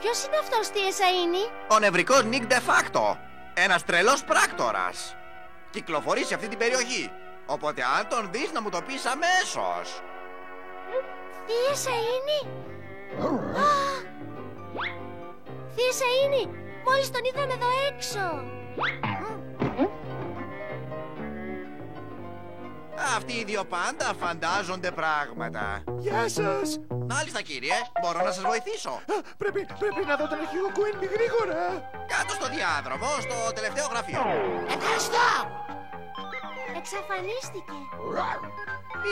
Ποιος είναι αυτός, τι εσαΐνη? Ο νευρικός Νικ de facto. Ένας τρελός πράκτορας. Κυκλοφορεί σε αυτή την περιοχή. Οπότε αν τον δεις να μου το πεις αμέσως. Τι εσαΐνη? Τι εσαΐνη? Μόλις τον είδαμε εδώ έξω. Αυτοί οι δύο πάντα φαντάζονται πράγματα. Γεια σας. Μάλιστα κύριε, μπορώ να σας βοηθήσω. Πρέπει να δω τον αρχηγό Κουίνμπι γρήγορα. Κάτω στο διάδρομο, στο τελευταίο γραφείο. Ευχαριστώ. Εξαφανίστηκε.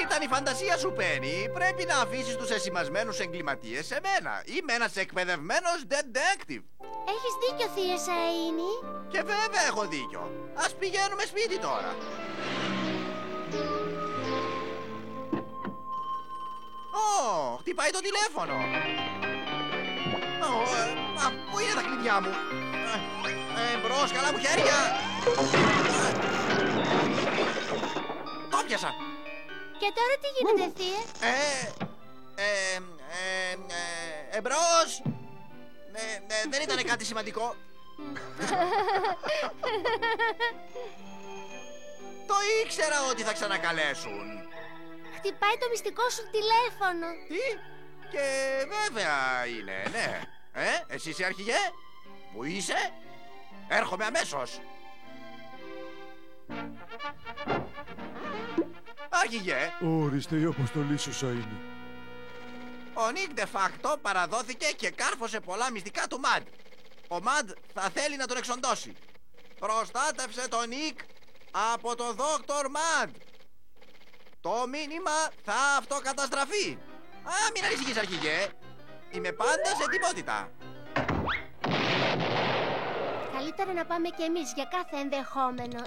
Ήταν η φαντασία σου, Πένι. Πρέπει να αφήσεις τους εσημασμένους εγκληματίες σε μένα. Είμαι ένας εκπαιδευμένος detective. Έχεις δίκιο, θεία εσαΐνη. Και βέβαια έχω δίκιο. Ας πηγαίνουμε σπίτι τώρα. Χτυπάει το τηλέφωνο. Πού είναι τα κλειδιά μου? Μπρος, καλά μου χέρια. Το πιάσα. Και τώρα τι γίνεται, θεία? Εμπρός. Δεν ήταν κάτι σημαντικό. Το ήξερα ότι θα ξανακαλέσουν. Χτυπάει το μυστικό σου τηλέφωνο. Τι? Και βέβαια είναι, ναι. Εσύ είσαι αρχηγέ? Πού είσαι? Έρχομαι αμέσως. Αρχηγέ. Ορίστε η αποστολή σου, Σαΐνη. Ο Νικ de facto παραδόθηκε και κάρφωσε πολλά μυστικά του Μαντ. Ο Μαντ θα θέλει να τον εξοντώσει. Προστάτευσε τον Νικ από τον Δόκτωρ Μαντ. Το μήνυμα θα αυτοκαταστραφεί. Μην ανησυχείς, αρχηγέ. Είμαι πάντα σε ετοιμότητα. Καλύτερα να πάμε κι εμείς για κάθε ενδεχόμενο.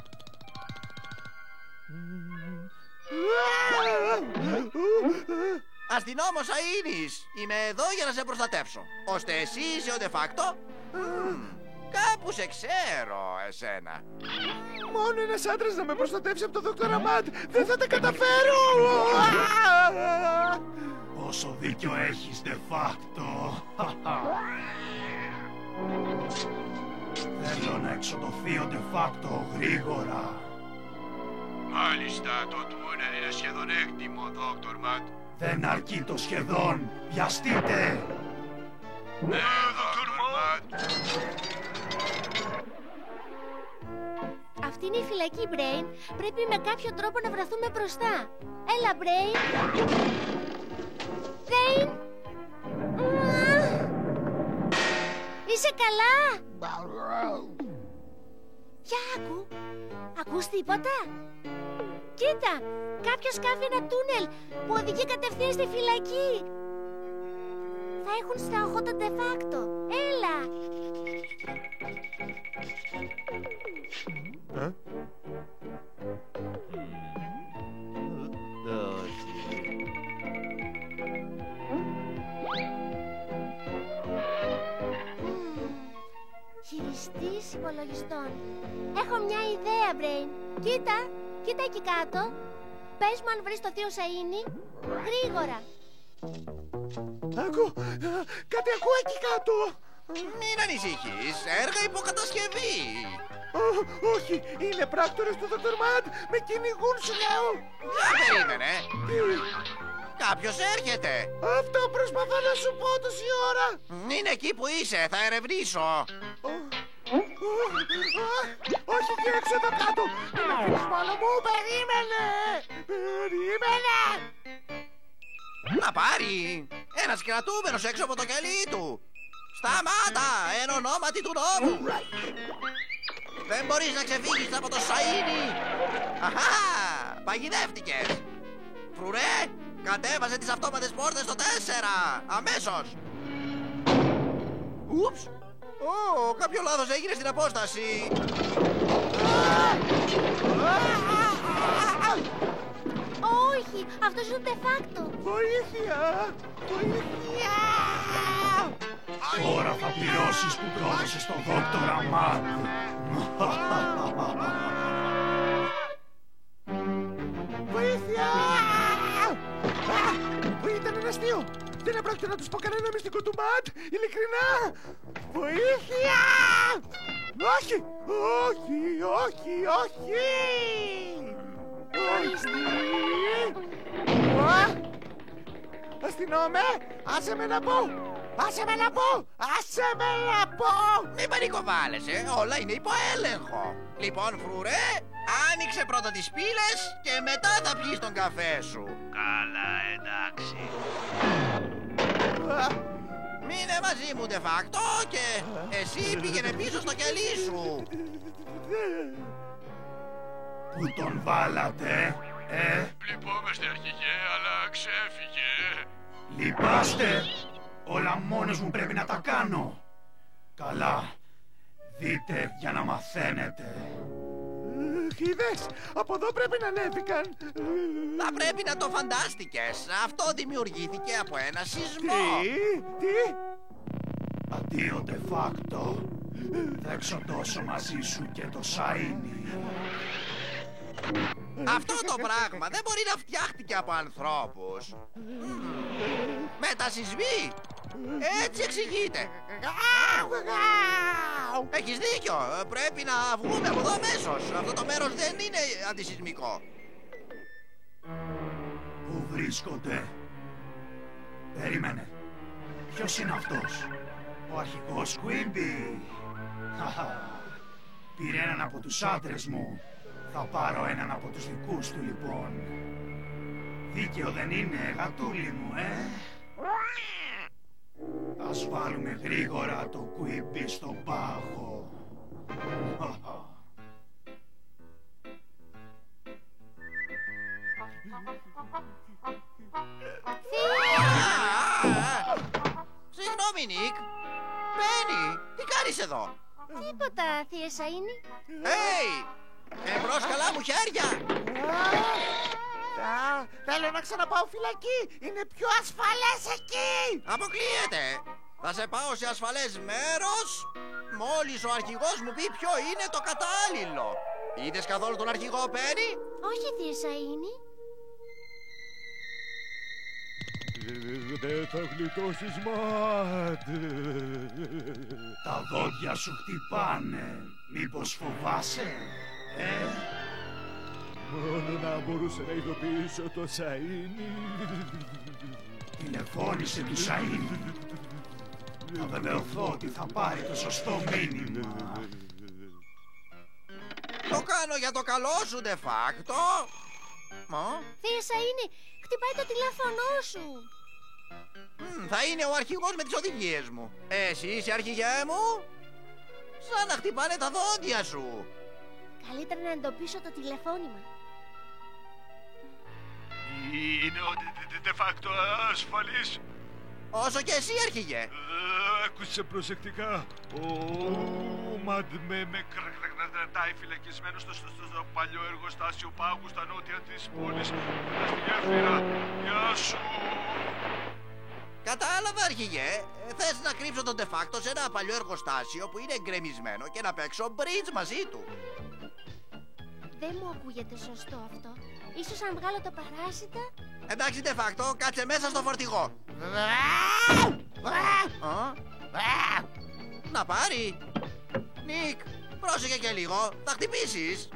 Αστυνόμος Αΐνης. Είμαι εδώ για να σε προστατεύσω. Ώστε εσύ είσαι ο de facto. Κάπου σε ξέρω εσένα. Μόνο ένας άντρας να με προστατεύσει από τον Δόκτωρ Αμάντ. Δεν θα τα καταφέρω. Πόσο δίκιο έχεις, de facto. Θέλω να εξοντωθεί ο de facto γρήγορα. Μάλιστα, το τούνελ είναι σχεδόν έτοιμο, Δόκτωρ Μαντ. Δεν αρκεί το σχεδόν. Βιαστείτε. Ναι, Δόκτωρ Μαντ. Αυτή είναι η φυλακή, Brain. Πρέπει με κάποιο τρόπο να βρεθούμε μπροστά. Έλα, Brain. Brain. Είσαι καλά? Για άκου. Ακούς τίποτα? Κοίτα, κάποιος σκάφει ένα τούνελ που οδηγεί κατευθείαν στη φυλακή. Θα έχουν στόχο τον de facto. Έλα. Χειριστής υπολογιστών. Έχω μια ιδέα, Brain. Κοίτα εκεί κάτω. Πες μου αν βρεις το θείο Σαΐνη. Γρήγορα. Κάτι ακούω εκεί κάτω. Μην ανησυχείς, έργα υποκατασκευή. Όχι, είναι πράκτορες του Dr. Mad. Με κυνηγούν, σου λέω. Περίμενε. Τι? Κάποιος έρχεται. Αυτό προσπαθώ να σου πω τόση ώρα. Είναι εκεί που είσαι, θα ερευνήσω. Όχι, εκεί έξω εδώ κάτω. Μην με αφήνεις μόνο μου. Περίμενε. Περίμενε. Να πάρει. Ένας κρατούμενος έξω από το κελί του. Σταμάτα, εν ονόματι του νόμου. Δεν μπορείς να ξεφύγεις από το σαΐνι. Αχα, παγιδεύτηκες. Φρουρέ, κατέβασε τις αυτόματες πόρτες στο 4. Αμέσως. Ούψ. Κάποιο λάθος έγινε στην απόσταση. Όχι, αυτός είναι ο de facto. Βοήθεια. Βοήθεια. Τώρα θα πληρώσεις που πρόδωσες τον δόκτορα Μαντ. Βοήθεια. Ήταν ένα αστείο. Δεν έπρεπε να τους πω κανένα μυστικό του Μαντ. Ειλικρινά. Βοήθεια. Όχι. Όχι. Όχι. Όχι. Οριστή. Αστυνόμε. Άσε με να πω. Άσε με να πω. Άσε με να πω. Μην πανικοβάλλεσαι, όλα είναι υπό έλεγχο. Λοιπόν, φρουρέ, άνοιξε πρώτα τις πύλες και μετά θα πιεις τον καφέ σου. Καλά, εντάξει. Μείνε μαζί μου, de facto, και εσύ πήγαινε πίσω στο κελί σου. Πού τον βάλατε, Λυπόμαστε, αρχηγέ, αλλά ξέφυγε. Λυπάστε. Όλα μόνος μου πρέπει να τα κάνω. Καλά. Δείτε για να μαθαίνετε. Είδες, από εδώ πρέπει να ανέβηκαν. Θα πρέπει να το φαντάστηκες. Αυτό δημιουργήθηκε από ένα σεισμό. Τι. Αντίο de facto. Θα εξοντώσω μαζί σου και το σαΐνι. Αυτό το πράγμα δεν μπορεί να φτιάχτηκε από ανθρώπους. Μετασυσμοί. Έτσι εξηγείται. Έχεις δίκιο. Πρέπει να βγούμε από εδώ αμέσως. Αυτό το μέρος δεν είναι αντισυσμικό. Πού βρίσκονται? Περίμενε. Ποιος είναι αυτός? Ο αρχηγός Quimby. Πήρε έναν από τους άντρες μου. Θα πάρω έναν από τους δικούς του λοιπόν. Δίκαιο δεν είναι, γατούλη μου, Ας βάλουμε γρήγορα το Quimby στον πάγο. Συγγνώμη, Νικ. Μπαίνει, τι κάνεις εδώ? Τίποτα, θεία Σαΐνι. Εμπρός καλά μου χέρια. Θέλω να ξαναπάω φυλακή. Είναι πιο ασφαλές εκεί. Αποκλείεται. Θα σε πάω σε ασφαλές μέρος μόλις ο αρχηγός μου πει ποιο είναι το κατάλληλο. Είδες καθόλου τον αρχηγό, Πένι? Όχι, θεία Σαΐνι. Δεν θα γλιτώσεις, Μαντ. Τα δόντια σου χτυπάνε. Μήπως φοβάσαι, Μόνο να μπορούσα να ειδοποιήσω το Σαΐνι. Τηλεφώνησε του Σαΐνι. Θα βεβαιωθώ ότι θα πάρει το σωστό μήνυμα. Το κάνω για το καλό σου, de facto. Θεία Σαΐνι, χτυπάει το τηλέφωνό σου. Θα είναι ο αρχηγός με τις οδηγίες μου. Εσύ είσαι αρχηγέ μου? Σαν να χτυπάνε τα δόντια σου. Καλύτερα να εντοπίσω το τηλεφώνημα. Είναι ο de facto ασφαλής. Όσο και εσύ, αρχηγέ. Άκουσε προσεκτικά. Ο Μαντ με κρατάει φυλακισμένο στο παλιό εργοστάσιο πάγου στα νότια της πόλης. Κοντά στη γέφυρα. Γεια σου. Κατάλαβα, αρχηγέ. Θες να κρύψω τον de facto σε ένα παλιό εργοστάσιο που είναι γκρεμισμένο και να παίξω bridge μαζί του. Δεν μου ακούγεται σωστό αυτό. Ίσως αν βγάλω το παράσιτα. Εντάξει, de facto, κάτσε μέσα στο φορτηγό. να πάρει. Νικ, πρόσεχε και λίγο, θα χτυπήσεις.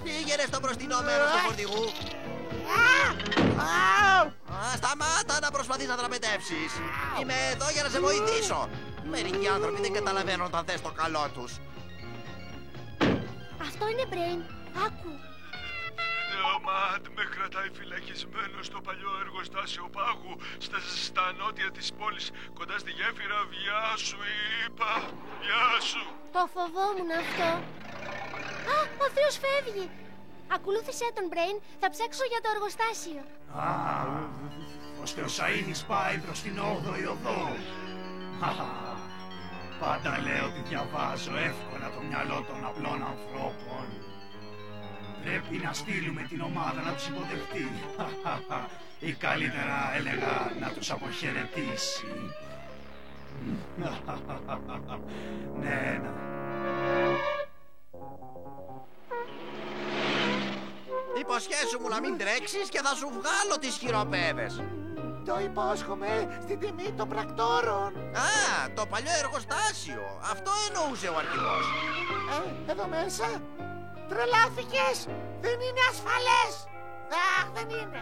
Πήγαινε στο μπροστινό μέρος του φορτηγού. Σταμάτα να προσπαθείς να δραπετεύσεις. Είμαι εδώ για να σε βοηθήσω. Μερικοί άνθρωποι δεν καταλαβαίνουν όταν θες το καλό τους. Αυτό είναι Brain. Άκου. Ο Μαντ με κρατάει φυλακισμένο στο παλιό εργοστάσιο πάγου στα νότια της πόλης, κοντά στη γέφυρα. Γεια σου, είπα. Γεια σου. Το φοβόμουν αυτό. Α, ο θείος φεύγει. Ακολούθησέ τον, Brain. Θα ψάξω για το εργοστάσιο. Α, ώστε ο Σαΐνης πάει προς την 8η οδό. Πάντα λέω ότι διαβάζω εύκολα το μυαλό των απλών ανθρώπων. Πρέπει να στείλουμε την ομάδα να τους υποδεχτεί. Ή καλύτερα έλεγα να τους αποχαιρετήσει. Ναι. Υποσχέσου μου να μην τρέξεις και θα σου βγάλω τις χειροπέδες. Το υπόσχομαι στην τιμή των πρακτόρων. Α, το παλιό εργοστάσιο. Αυτό εννοούσε ο αρχηγός. Εδώ μέσα. Τρελάθηκες. Δεν είναι ασφαλές. Αχ, δεν είναι.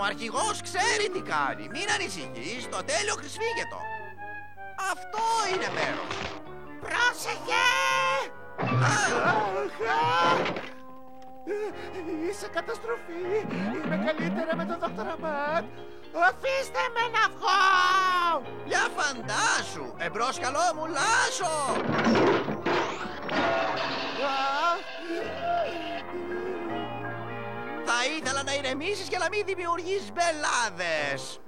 Ο αρχηγός ξέρει τι κάνει. Μην ανησυχείς, το τέλειο χρησφύγετο. Αυτό είναι μέρος. Πρόσεχε! Είσαι καταστροφή. Είμαι καλύτερα με τον Δόκτωρα Μαντ. Αφήστε με να βγω! Για φαντάσου! Εμπρός καλό μου, Λάσο! Θα ήθελα να ηρεμήσεις και να μην δημιουργείς μπελάδες.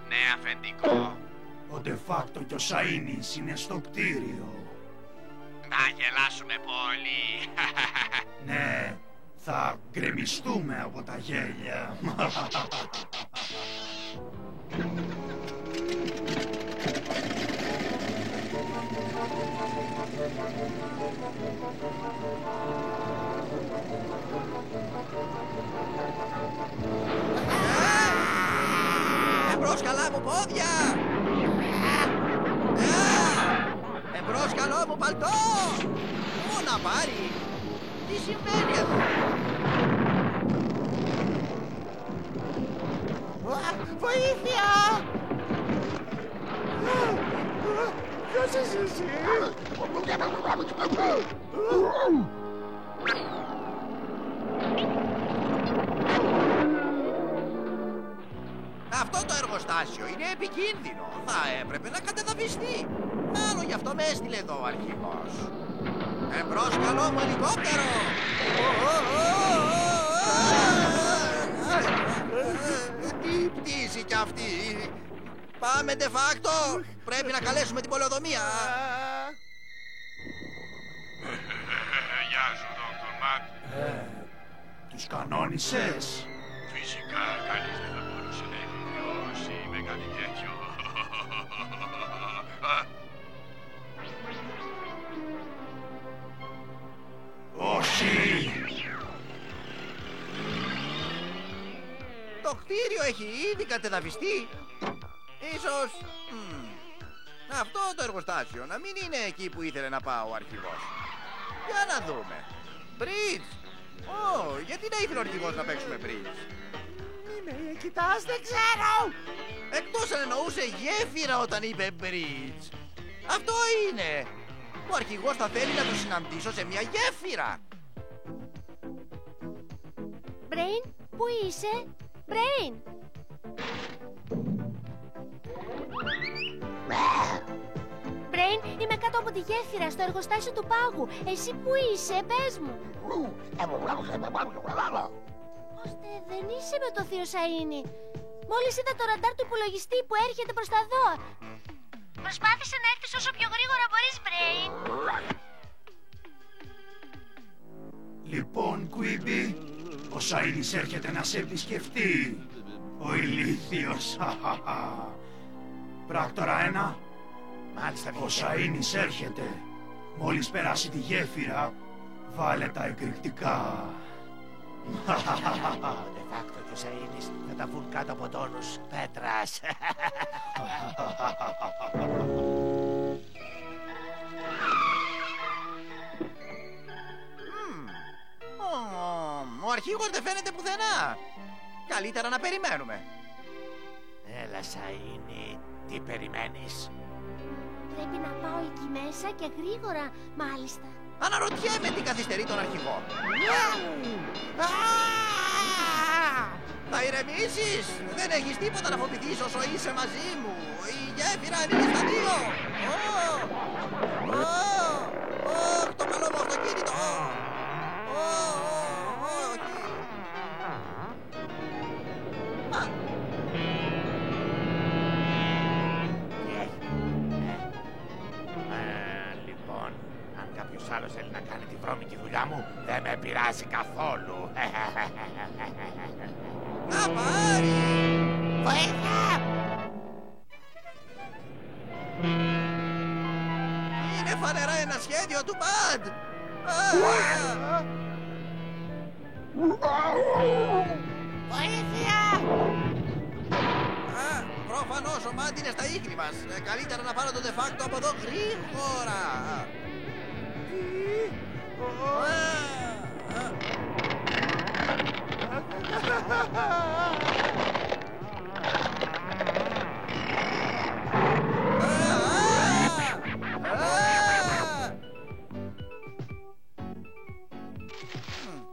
Ναι, αφεντικό. Ο de facto και ο Σαΐνης είναι στο κτίριο. Να γελάσουμε πολύ. Ναι, θα γκρεμιστούμε από τα γέλια. Εμπρός καλά μου πόδια! Εμπρός καλό μου παλτό! Πού να πάρει! Τι συμβαίνει εδώ! Βοήθεια! Ποιος είσαι εσύ? Αυτό το εργοστάσιο είναι επικίνδυνο. Θα έπρεπε να κατεδαφιστεί. Μάλλον γι' αυτό με έστειλε εδώ ο αρχηγός. Εμπρός καλό μου ελικόπτερο! Τι πτήση κι αυτή! Πάμε de facto! Πρέπει να καλέσουμε την πολεοδομία. Γεια σου, Δόκτωρ Μαντ. Τους κανόνισες? Φυσικά, κανείς δεν θα μπορούσε να επιβιώσει με κάτι τέτοιο. Όχι! Το κτίριο έχει ήδη κατεδαφιστεί. Ίσως... αυτό το εργοστάσιο να μην είναι εκεί που ήθελε να πάω ο αρχηγός. Για να δούμε. Bridge! Γιατί να ήθελε ο αρχηγός να παίξουμε bridge? Με κοιτάς, δεν ξέρω! Εκτός αν εννοούσε γέφυρα όταν είπε bridge. Αυτό είναι! Ο αρχηγός θα θέλει να το συναντήσω σε μια γέφυρα. Brain, πού είσαι? Brain! Brain, είμαι κάτω από τη γέφυρα στο εργοστάσιο του πάγου. Εσύ πού είσαι, πες μου. Ώστε δεν είσαι με το θείο Σαΐνη. Μόλις είδα το ραντάρ του υπολογιστή που έρχεται προς τα δω. Προσπάθησε να έρθεις όσο πιο γρήγορα μπορείς, Brain. Λοιπόν, Κουίμπι, ο Σαΐνης έρχεται να σε επισκεφτεί. Ο ηλίθιος. Πράκτορα 1. Μάλιστα, Ο Σαΐνης έρχεται. Μόλις περάσει τη γέφυρα, βάλε τα εκρηκτικά. De facto και ο Σαΐνης θα τα βγουν κάτω από τόνους πέτρας. Ο αρχήγος δεν φαίνεται πουθενά. Καλύτερα να περιμένουμε. Έλα, Σαΐνη, τι περιμένεις? Πρέπει να πάω εκεί μέσα και γρήγορα, μάλιστα. Αναρωτιέμαι τι καθυστερεί τον αρχηγό. Θα ηρεμήσεις. Δεν έχεις τίποτα να φοβηθείς όσο είσαι μαζί μου. Η γέφυρα ανοίγει στα δύο. Το καλό μου αυτοκίνητο. Λοιπόν, αν κάποιος άλλος θέλει να κάνει τη βρώμικη δουλειά μου, δεν με πειράζει καθόλου. Να πάρει! Βοήθεια! Είναι φανερά ένα σχέδιο του Μπαντ! Βοήθεια! Προφανώς ο Μπαντ είναι στα ίχνη μας. Καλύτερα να πάρω το de facto από εδώ γρήγορα.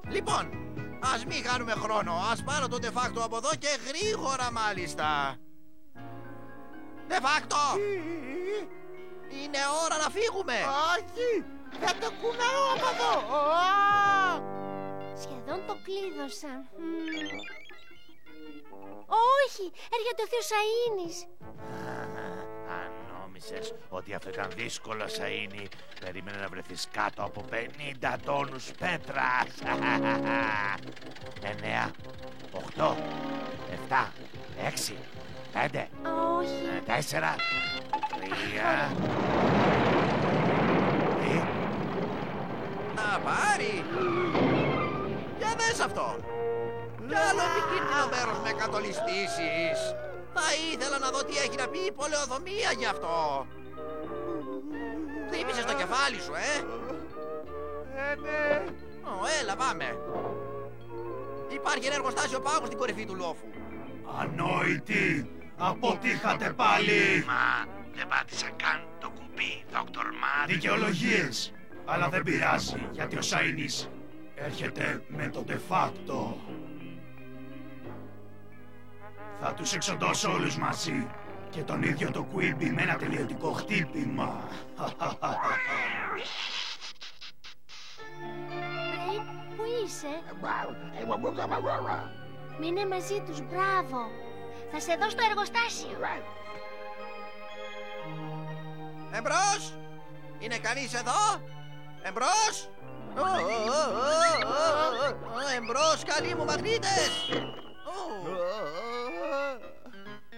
Λοιπόν, ας μην χάνουμε χρόνο. Ας πάρω το de facto από εδώ και γρήγορα μάλιστα. De facto! Είναι ώρα να φύγουμε. Όχι! Θα το κουνάω από εδώ! Σχεδόν το κλείδωσα. Όχι, έρχεται ο θείος Σαΐνης. Αν νόμισες ότι αυτό ήταν δύσκολο, Σαΐνη, περίμενε να βρεθείς κάτω από 50 τόνους πέτρας. 9, 8, 7, 6, 5, Όχι. 4, 3... Να πάρει! Για δες αυτό! Κι άλλο επικίνδυνο μέρος με κατολιστήσεις! Θα ήθελα να δω τι έχει να πει η πολεοδομία γι' αυτό! Χτύπησες το κεφάλι σου, Ναι. Έλα, πάμε! Υπάρχει ένα εργοστάσιο πάγου στην κορυφή του λόφου. Ανόητοι! Αποτύχατε πάλι! Μα δεν πάτησα καν το κουμπί, Δόκτωρ Μαντ. Δικαιολογίες! Αλλά δεν πειράζει, γιατί ο Σαΐνης έρχεται με το de facto. Θα τους εξοντώσω όλους μαζί και τον ίδιο το Quimby με ένα τελειωτικό χτύπημα. Μπρέιν, πού είσαι? Μείνε μαζί τους, μπράβο. Θα σε δω στο εργοστάσιο. Εμπρός! Είναι κανείς εδώ? Εμπρός! Εμπρός, καλοί μου μαγνήτες!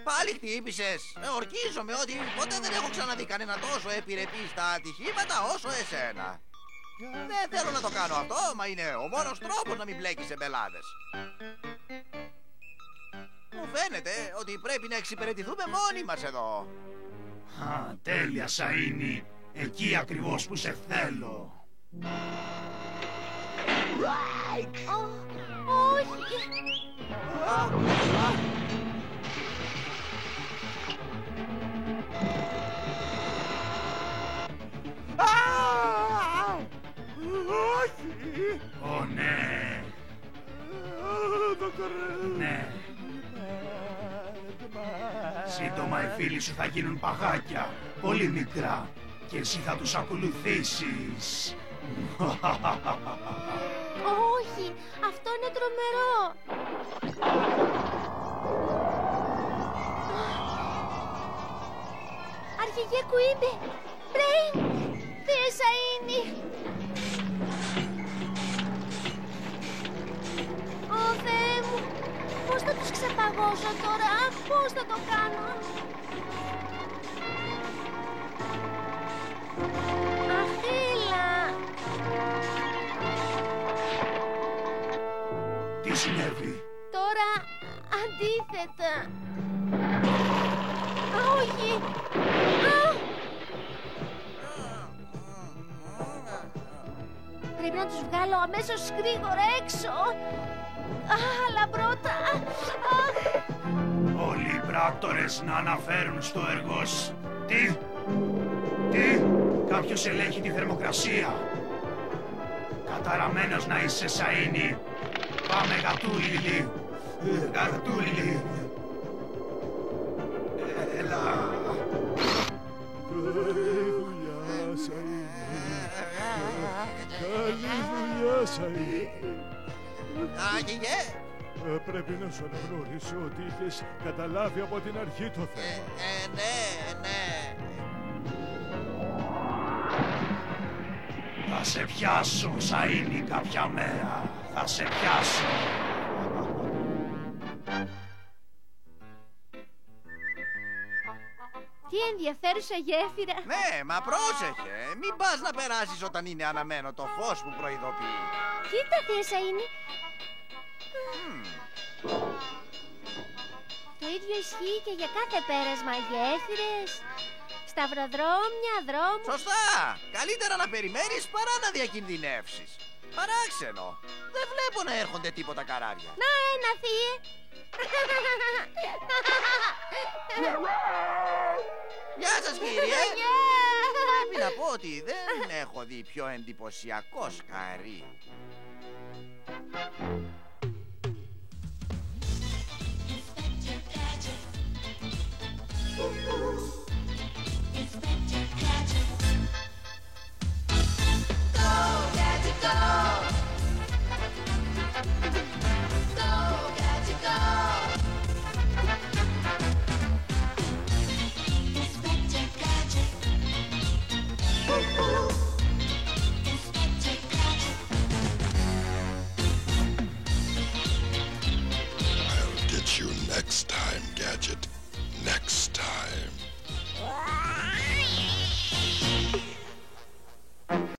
Πάλι χτύπησες. Ορκίζομαι ότι ποτέ δεν έχω ξαναδεί κανένα τόσο επιρρεπή στα ατυχήματα όσο εσένα. Δεν θέλω να το κάνω αυτό, μα είναι ο μόνος τρόπος να μην μπλέκεις σε μπελάδες. Μου φαίνεται ότι πρέπει να εξυπηρετηθούμε μόνοι μας εδώ. Α, τέλεια, Σαΐνη. Εκεί ακριβώς που σε θέλω. Όχι. Όχι! Ω, ναι. Ναι. Σύντομα οι φίλοι σου θα γίνουν παγάκια, πολύ μικρά, και εσύ θα τους ακολουθήσεις. Όχι, αυτό είναι τρομερό. Αρχηγέ Quimby, Μπρέιν, Θεέ Σαΐνη. Ω Θεέ μου, πώς θα τους ξεπαγώσω τώρα, πώς θα το κάνω? Αχ, έλα. άνετα. Α, όχι. Α! Πρέπει να τους βγάλω αμέσως γρήγορα έξω. Α, αλλά πρώτα... Όλοι οι πράκτορες να αναφέρουν στο εργός. Τι? Κάποιος ελέγχει τη θερμοκρασία. Καταραμένος να είσαι, Σαΐνι. Πάμε, Γατούλη. Γατούλη. Έλα. Καλή δουλειά, Σαΐνι. Καλή δουλειά, Σαΐνι. Άγιγε. Πρέπει να σου αναγνωρίσω ότι είχες καταλάβει από την αρχή το θέμα. Ναι. Θα σε πιάσω, Σαΐνι, κάποια μέρα. Θα σε πιάσω. Τι ενδιαφέρουσα γέφυρα. Ναι, μα πρόσεχε. Μην πας να περάσεις όταν είναι αναμένο το φως που προειδοποιεί. Κοίτα, θεία Σαΐνι. Το ίδιο ισχύει και για κάθε πέρασμα. Γέφυρες, σταυροδρόμια, δρόμους. Σωστά. Καλύτερα να περιμένεις παρά να διακινδυνεύσεις. Παράξενο. Δεν βλέπω να έρχονται τίποτα καράβια. Να ένα, θεία. Γεια σας, κύριε. Γεια. Πρέπει να πω ότι δεν έχω δει πιο εντυπωσιακό σκαρί. I'll get you next time.